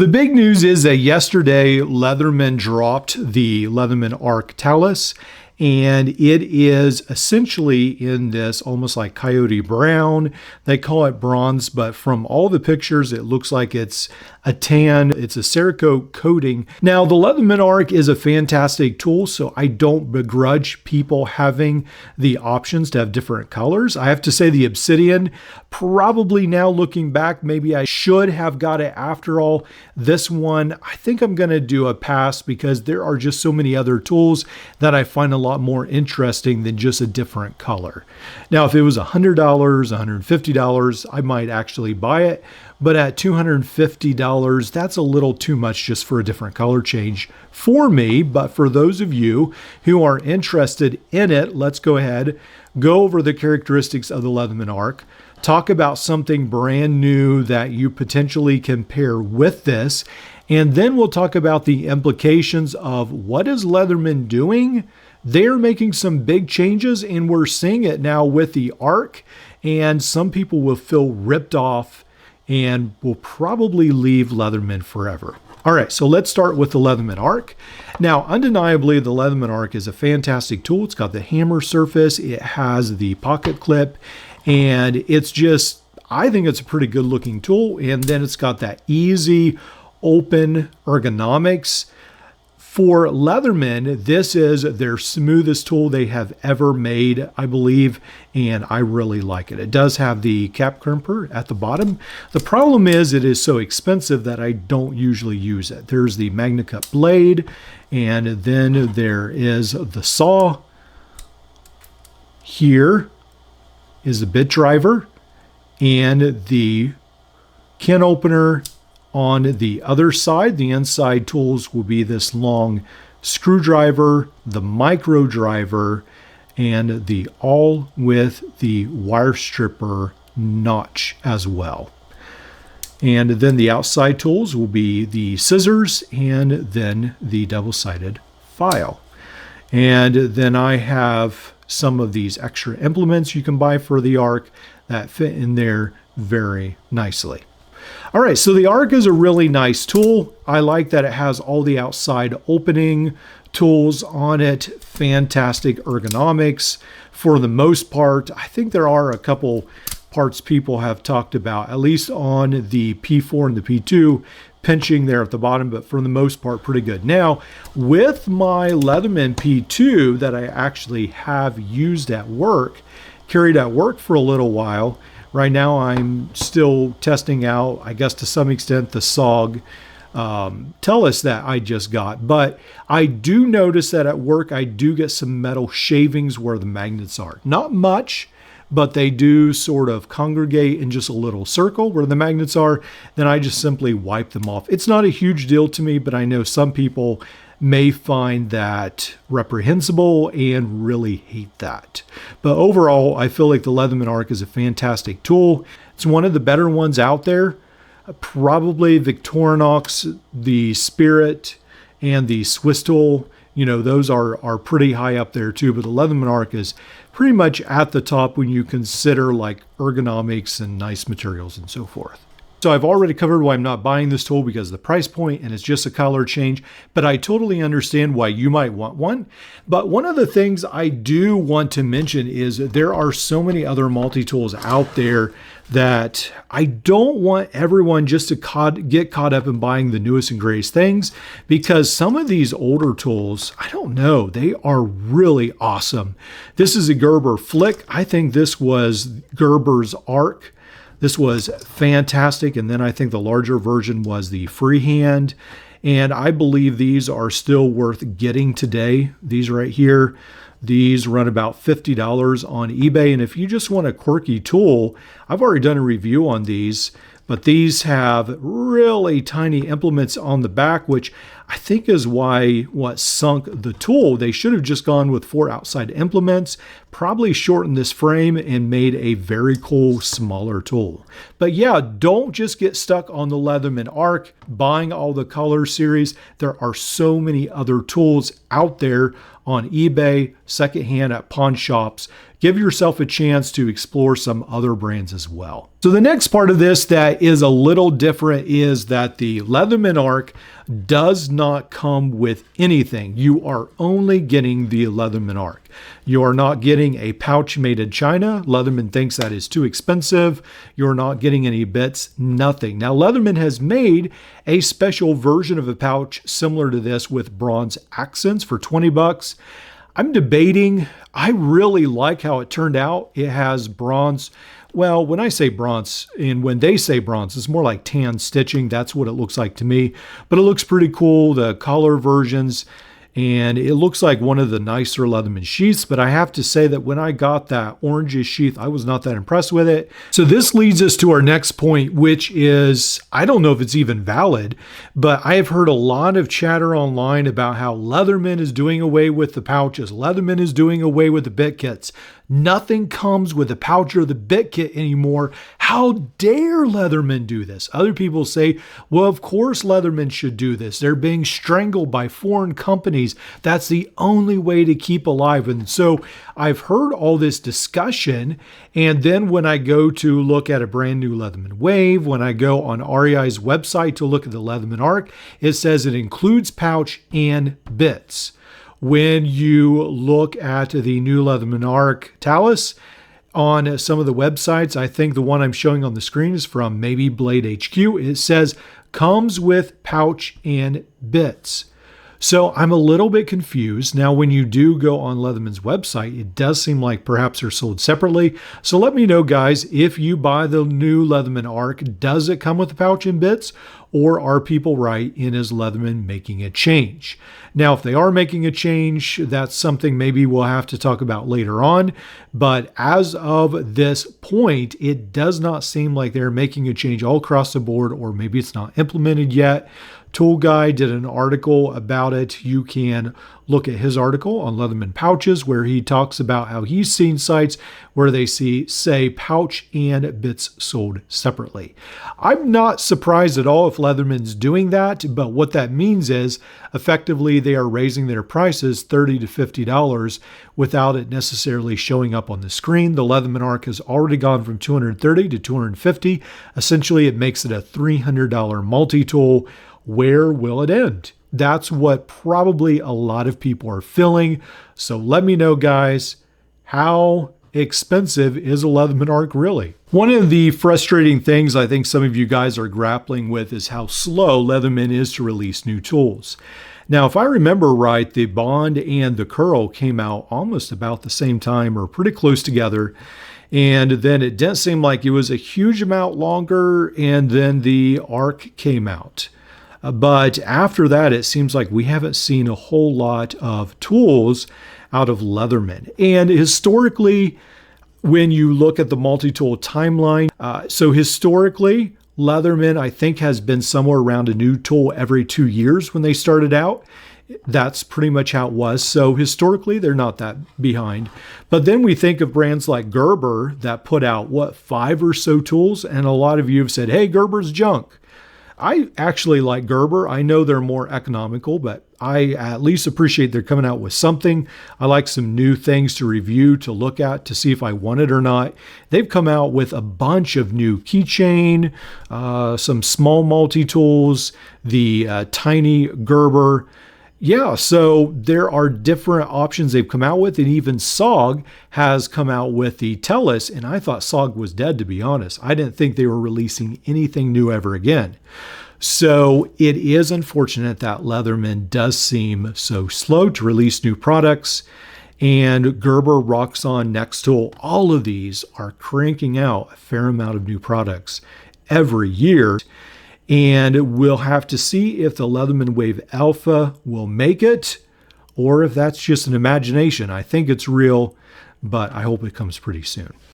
The big news is that yesterday Leatherman dropped the Leatherman Arc Talos, and it is essentially in this almost like coyote brown. They call it bronze, but from all the pictures, it looks like it's a tan. It's a Cerakote coating. Now, the Leatherman Arc is a fantastic tool, so I don't begrudge people having the options to have different colors. I have to say the Obsidian, probably now looking back, maybe I should have got it after all. This one, I think I'm going to do a pass because there are just so many other tools that I find a lot more interesting than just a different color. Now, if it was $100, $150, I might actually buy it. But at $250, that's a little too much just for a different color change for me. But for those of you who are interested in it, let's go ahead, go over the characteristics of the Leatherman Arc, talk about something brand new that you potentially can pair with this, and then we'll talk about the implications of what is Leatherman doing. They're making some big changes, and we're seeing it now with the Arc, and some people will feel ripped off and will probably leave Leatherman forever. All right, so let's start with the Leatherman Arc. Now, undeniably, the Leatherman Arc is a fantastic tool. It's got the hammer surface, it has the pocket clip, and it's just, I think it's a pretty good looking tool. And then it's got that easy, open ergonomics. For Leatherman, this is their smoothest tool they have ever made, I believe, and I really like it. It does have the cap crimper at the bottom. The problem is it is so expensive that I don't usually use it. There's the MagnaCut blade, and then there is the saw. Here is the bit driver and the can opener. On the other side, the inside tools will be this long screwdriver, the micro driver, and the all with the wire stripper notch as well. And then the outside tools will be the scissors and then the double-sided file. And then I have some of these extra implements you can buy for the Arc that fit in there very nicely. All right, so the Arc is a really nice tool. I like that it has all the outside opening tools on it. Fantastic ergonomics. For the most part, I think there are a couple parts people have talked about, at least on the P4 and the P2, pinching there at the bottom, but for the most part, pretty good. Now, with my Leatherman P2 that I actually have used at work, carried at work for a little while, right now, I'm still testing out, I guess to some extent, the SOG Talos that I just got. But I do notice that at work, I do get some metal shavings where the magnets are. Not much, but they do sort of congregate in just a little circle where the magnets are. Then I just simply wipe them off. It's not a huge deal to me, but I know some people may find that reprehensible and really hate that. But overall, I feel like the Leatherman Arc is a fantastic tool. It's one of the better ones out there. Probably Victorinox, the Spirit, and the Swiss tool, you know, those are pretty high up there too. But the Leatherman Arc is pretty much at the top when you consider like ergonomics and nice materials and so forth. So I've already covered why I'm not buying this tool because of the price point and it's just a color change, but I totally understand why you might want one. But one of the things I do want to mention is there are so many other multi-tools out there that I don't want everyone just to get caught up in buying the newest and greatest things, because some of these older tools, I don't know, they are really awesome. This is a Gerber Flick. I think this was Gerber's Arc. This was fantastic. And then I think the larger version was the freehand. And I believe these are still worth getting today. These right here, these run about $50 on eBay. And if you just want a quirky tool, I've already done a review on these, but these have really tiny implements on the back, which I think is what sunk the tool. They should have just gone with 4 outside implements, probably shortened this frame and made a very cool, smaller tool. But yeah, don't just get stuck on the Leatherman Arc, buying all the color series. There are so many other tools out there on eBay, secondhand at pawn shops. Give yourself a chance to explore some other brands as well. So the next part of this that is a little different is that the Leatherman Arc does not come with anything. You are only getting the Leatherman Arc. You are not getting a pouch made in China. Leatherman thinks that is too expensive. You're not getting any bits, nothing. Now, Leatherman has made a special version of a pouch similar to this with bronze accents for 20 bucks. I'm debating. I really like how it turned out. It has bronze. Well, when I say bronze and when they say bronze, it's more like tan stitching. That's what it looks like to me. But it looks pretty cool, the color versions. And it looks like one of the nicer Leatherman sheaths, but I have to say that when I got that orangish sheath, I was not that impressed with it. So this leads us to our next point, which is, I don't know if it's even valid, but I have heard a lot of chatter online about how Leatherman is doing away with the pouches. Leatherman is doing away with the bit kits. Nothing comes with the pouch or the bit kit anymore. How dare Leatherman do this? Other people say, well, of course Leatherman should do this. They're being strangled by foreign companies. That's the only way to keep alive. And so I've heard all this discussion. And then when I go to look at a brand new Leatherman Wave, when I go on REI's website to look at the Leatherman Arc, it says it includes pouch and bits. When you look at the new Leatherman Arc Talos on some of the websites, I think the one I'm showing on the screen is from maybe Blade HQ. It says comes with pouch and bits. So I'm a little bit confused. Now, when you do go on Leatherman's website, it does seem like perhaps they're sold separately. So let me know, guys, if you buy the new Leatherman Arc, does it come with the pouch and bits? Or are people right in is Leatherman making a change? Now, if they are making a change, that's something maybe we'll have to talk about later on. But as of this point, it does not seem like they're making a change all across the board, or maybe it's not implemented yet. Tool Guy did an article about it. You can look at his article on Leatherman pouches, where he talks about how he's seen sites where they say pouch and bits sold separately. I'm not surprised at all if Leatherman's doing that, but what that means is effectively they are raising their prices $30 to $50 without it necessarily showing up on the screen. The Leatherman Arc has already gone from $230 to $250. Essentially, it makes it a $300 multi-tool. Where will it end? That's what probably a lot of people are feeling. So let me know, guys, how expensive is a Leatherman Arc really? One of the frustrating things I think some of you guys are grappling with is how slow Leatherman is to release new tools. Now, if I remember right, the Bond and the Curl came out almost about the same time or pretty close together. And then it didn't seem like it was a huge amount longer. And then the Arc came out. But after that, it seems like we haven't seen a whole lot of tools out of Leatherman. And historically, when you look at the multi-tool timeline, so historically, Leatherman, I think, has been somewhere around a new tool every 2 years when they started out. That's pretty much how it was. So historically, they're not that behind. But then we think of brands like Gerber that put out, 5 or so tools? And a lot of you have said, hey, Gerber's junk. I actually like Gerber. I know they're more economical, but I at least appreciate they're coming out with something. I like some new things to review, to look at, to see if I want it or not. They've come out with a bunch of new keychain, some small multi-tools, the tiny Gerber. Yeah, so there are different options they've come out with, and even SOG has come out with the Talos, and I thought SOG was dead, to be honest. I didn't think they were releasing anything new ever again. So it is unfortunate that Leatherman does seem so slow to release new products, and Gerber, Roxxon, Nextool, all of these are cranking out a fair amount of new products every year. And we'll have to see if the Leatherman Wave Alpha will make it, or if that's just an imagination. I think it's real, but I hope it comes pretty soon.